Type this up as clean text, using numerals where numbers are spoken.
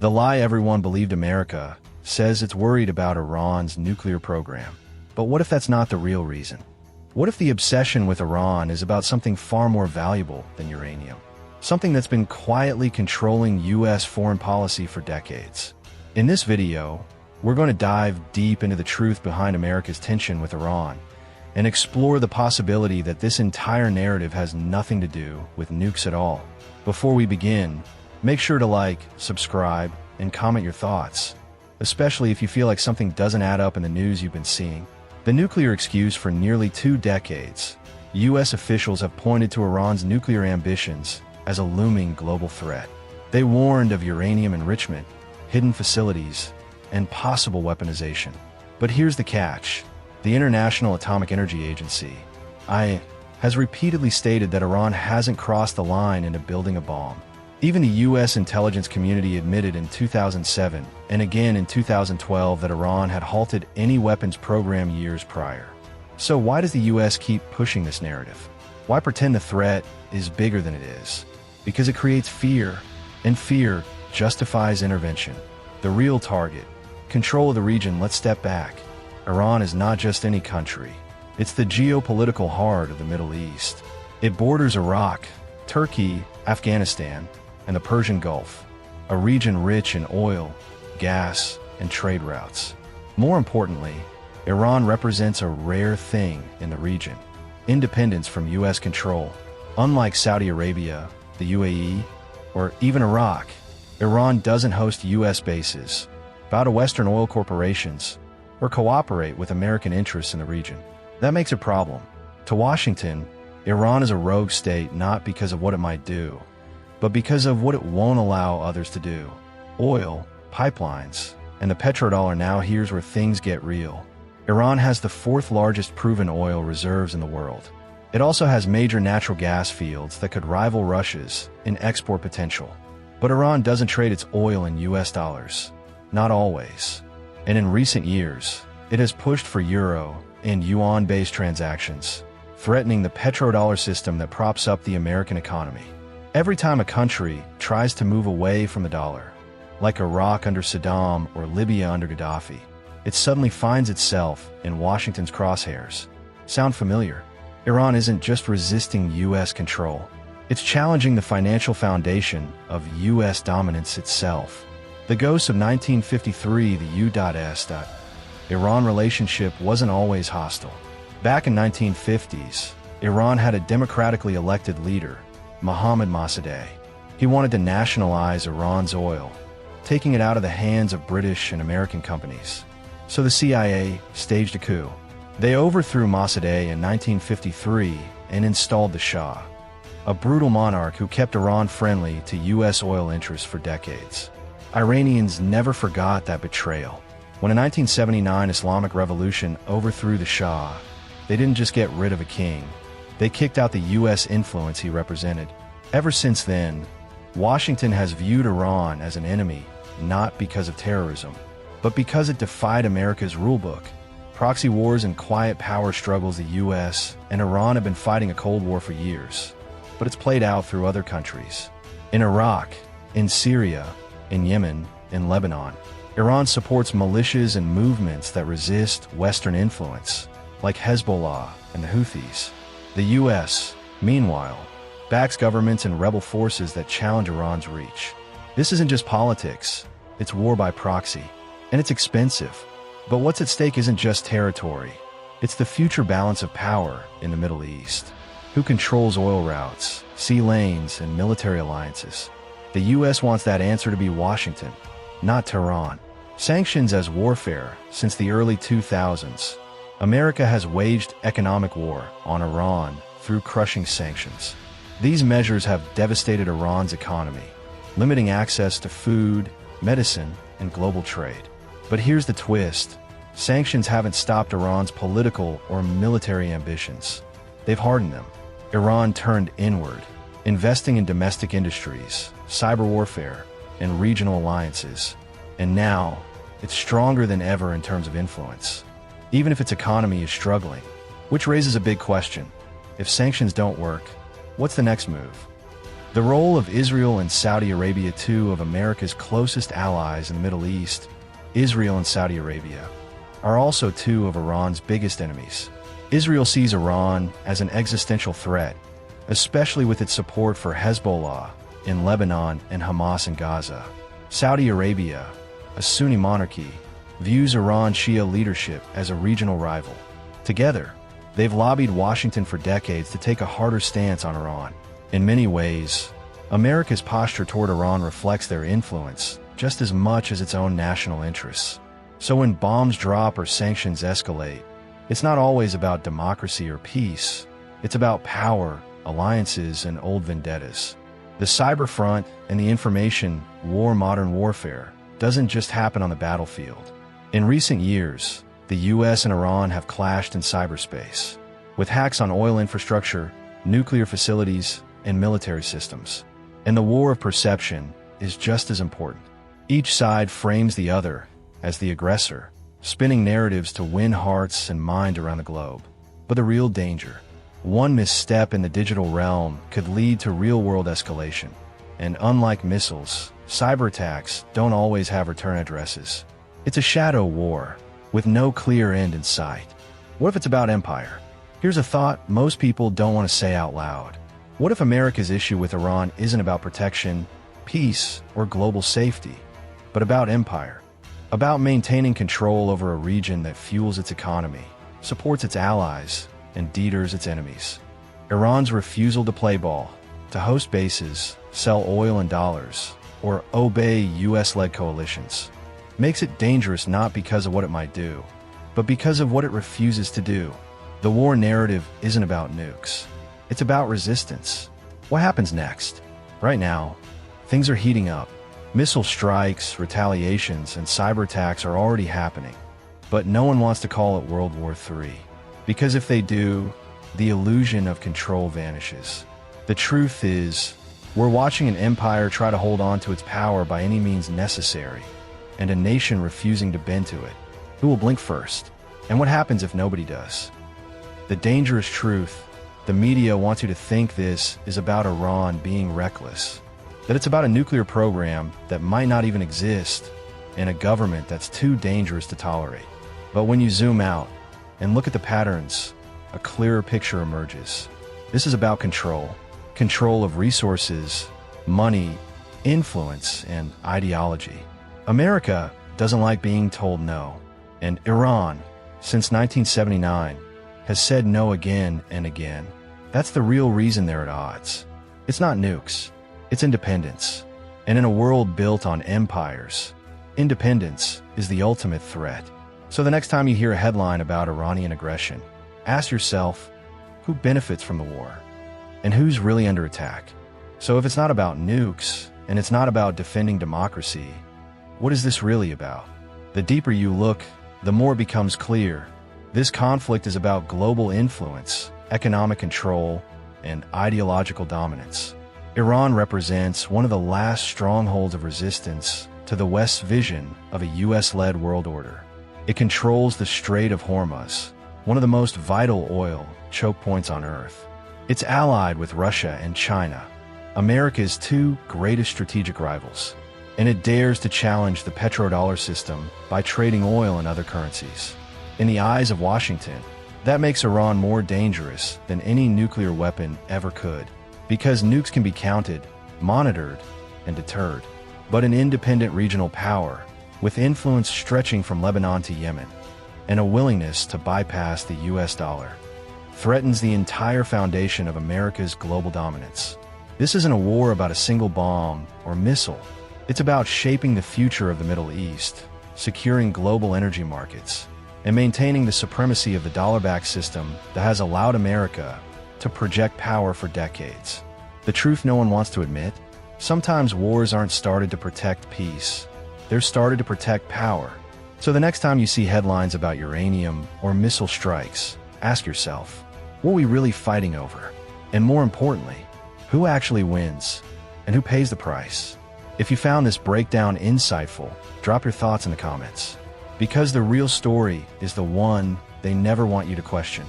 The lie everyone believed America says it's worried about Iran's nuclear program. But what if that's not the real reason? What if the obsession with Iran is about something far more valuable than uranium? Something that's been quietly controlling U.S. foreign policy for decades. In this video, we're going to dive deep into the truth behind America's tension with Iran and explore the possibility that this entire narrative has nothing to do with nukes at all. Before we begin, make sure to like, subscribe, and comment your thoughts, especially if you feel like something doesn't add up in the news you've been seeing. The nuclear excuse for nearly 2 decades, U.S. officials have pointed to Iran's nuclear ambitions as a looming global threat. They warned of uranium enrichment, hidden facilities, and possible weaponization. But here's the catch. The International Atomic Energy Agency, IA, has repeatedly stated that Iran hasn't crossed the line into building a bomb. Even the U.S. intelligence community admitted in 2007 and again in 2012 that Iran had halted any weapons program years prior. So why does the U.S. keep pushing this narrative? Why pretend the threat is bigger than it is? Because it creates fear, and fear justifies intervention. The real target, control of the region. Let's step back. Iran is not just any country. It's the geopolitical heart of the Middle East. It borders Iraq, Turkey, Afghanistan, and the Persian Gulf, a region rich in oil, gas, and trade routes. More importantly, Iran represents a rare thing in the region: independence from U.S. control. Unlike Saudi Arabia, the UAE, or even Iraq, Iran doesn't host U.S. bases, bow to Western oil corporations, or cooperate with American interests in the region. That makes a problem. To Washington, Iran is a rogue state not because of what it might do, but because of what it won't allow others to do. Oil, pipelines, and the petrodollar. Now here's where things get real. Iran has the 4th largest proven oil reserves in the world. It also has major natural gas fields that could rival Russia's in export potential. But Iran doesn't trade its oil in US dollars. Not always. And in recent years, it has pushed for euro and yuan-based transactions, threatening the petrodollar system that props up the American economy. Every time a country tries to move away from the dollar, like Iraq under Saddam or Libya under Gaddafi, it suddenly finds itself in Washington's crosshairs. Sound familiar? Iran isn't just resisting U.S. control. It's challenging the financial foundation of U.S. dominance itself. The ghost of 1953, the U.S. Iran relationship wasn't always hostile. Back in 1950s, Iran had a democratically elected leader, Mohammad Mossadegh. He wanted to nationalize Iran's oil, taking it out of the hands of British and American companies. So the CIA staged a coup. They overthrew Mossadegh in 1953 and installed the Shah, a brutal monarch who kept Iran friendly to U.S. oil interests for decades. Iranians never forgot that betrayal. When the 1979 Islamic Revolution overthrew the Shah, they didn't just get rid of a king. They kicked out the U.S. influence he represented. Ever since then, Washington has viewed Iran as an enemy, not because of terrorism, but because it defied America's rulebook. Proxy wars and quiet power struggles. The U.S. and Iran have been fighting a Cold War for years, but it's played out through other countries. In Iraq, in Syria, in Yemen, in Lebanon, Iran supports militias and movements that resist Western influence, like Hezbollah and the Houthis. The U.S., meanwhile, backs governments and rebel forces that challenge Iran's reach. This isn't just politics, it's war by proxy. And it's expensive. But what's at stake isn't just territory. It's the future balance of power in the Middle East. Who controls oil routes, sea lanes, and military alliances? The U.S. wants that answer to be Washington, not Tehran. Sanctions as warfare. Since the early 2000s, America has waged economic war on Iran through crushing sanctions. These measures have devastated Iran's economy, limiting access to food, medicine, and global trade. But here's the twist. Sanctions haven't stopped Iran's political or military ambitions. They've hardened them. Iran turned inward, investing in domestic industries, cyber warfare, and regional alliances. And now, it's stronger than ever in terms of influence, even if its economy is struggling. Which raises a big question. If sanctions don't work, what's the next move? The role of Israel and Saudi Arabia, two of America's closest allies in the Middle East, Israel and Saudi Arabia, are also two of Iran's biggest enemies. Israel sees Iran as an existential threat, especially with its support for Hezbollah in Lebanon and Hamas in Gaza. Saudi Arabia, a Sunni monarchy, views Iran's Shia leadership as a regional rival. Together, they've lobbied Washington for decades to take a harder stance on Iran. In many ways, America's posture toward Iran reflects their influence just as much as its own national interests. So when bombs drop or sanctions escalate, it's not always about democracy or peace. It's about power, alliances, and old vendettas. The cyber front and the information war, modern warfare, doesn't just happen on the battlefield. In recent years, the US and Iran have clashed in cyberspace, with hacks on oil infrastructure, nuclear facilities, and military systems. And the war of perception is just as important. Each side frames the other as the aggressor, spinning narratives to win hearts and minds around the globe. But the real danger, one misstep in the digital realm could lead to real-world escalation. And unlike missiles, cyber attacks don't always have return addresses. It's a shadow war, with no clear end in sight. What if it's about empire? Here's a thought most people don't want to say out loud. What if America's issue with Iran isn't about protection, peace, or global safety, but about empire? About maintaining control over a region that fuels its economy, supports its allies, and deters its enemies. Iran's refusal to play ball, to host bases, sell oil and dollars, or obey US-led coalitions, makes it dangerous not because of what it might do, but because of what it refuses to do. The war narrative isn't about nukes. It's about resistance. What happens next? Right now, things are heating up. Missile strikes, retaliations, and cyber attacks are already happening. But no one wants to call it World War III. Because if they do, the illusion of control vanishes. The truth is, we're watching an empire try to hold on to its power by any means necessary, and a nation refusing to bend to it. Who will blink first? And what happens if nobody does? The dangerous truth, the media wants you to think this is about Iran being reckless, that it's about a nuclear program that might not even exist, and a government that's too dangerous to tolerate. But when you zoom out and look at the patterns, a clearer picture emerges. This is about control. Control of resources, money, influence, and ideology. America doesn't like being told no, and Iran, since 1979, has said no again and again. That's the real reason they're at odds. It's not nukes, it's independence. And in a world built on empires, independence is the ultimate threat. So the next time you hear a headline about Iranian aggression, ask yourself, who benefits from the war? And who's really under attack? So if it's not about nukes, and it's not about defending democracy, what is this really about? The deeper you look, the more it becomes clear. This conflict is about global influence, economic control, and ideological dominance. Iran represents one of the last strongholds of resistance to the West's vision of a US-led world order. It controls the Strait of Hormuz, one of the most vital oil choke points on Earth. It's allied with Russia and China, America's two greatest strategic rivals, and it dares to challenge the petrodollar system by trading oil and other currencies. In the eyes of Washington, that makes Iran more dangerous than any nuclear weapon ever could, because nukes can be counted, monitored, and deterred. But an independent regional power, with influence stretching from Lebanon to Yemen, and a willingness to bypass the US dollar, threatens the entire foundation of America's global dominance. This isn't a war about a single bomb or missile. It's about shaping the future of the Middle East, securing global energy markets, and maintaining the supremacy of the dollar-backed system that has allowed America to project power for decades. The truth no one wants to admit? Sometimes wars aren't started to protect peace. They're started to protect power. So the next time you see headlines about uranium or missile strikes, ask yourself, what are we really fighting over? And more importantly, who actually wins? And who pays the price? If you found this breakdown insightful, drop your thoughts in the comments. Because the real story is the one they never want you to question.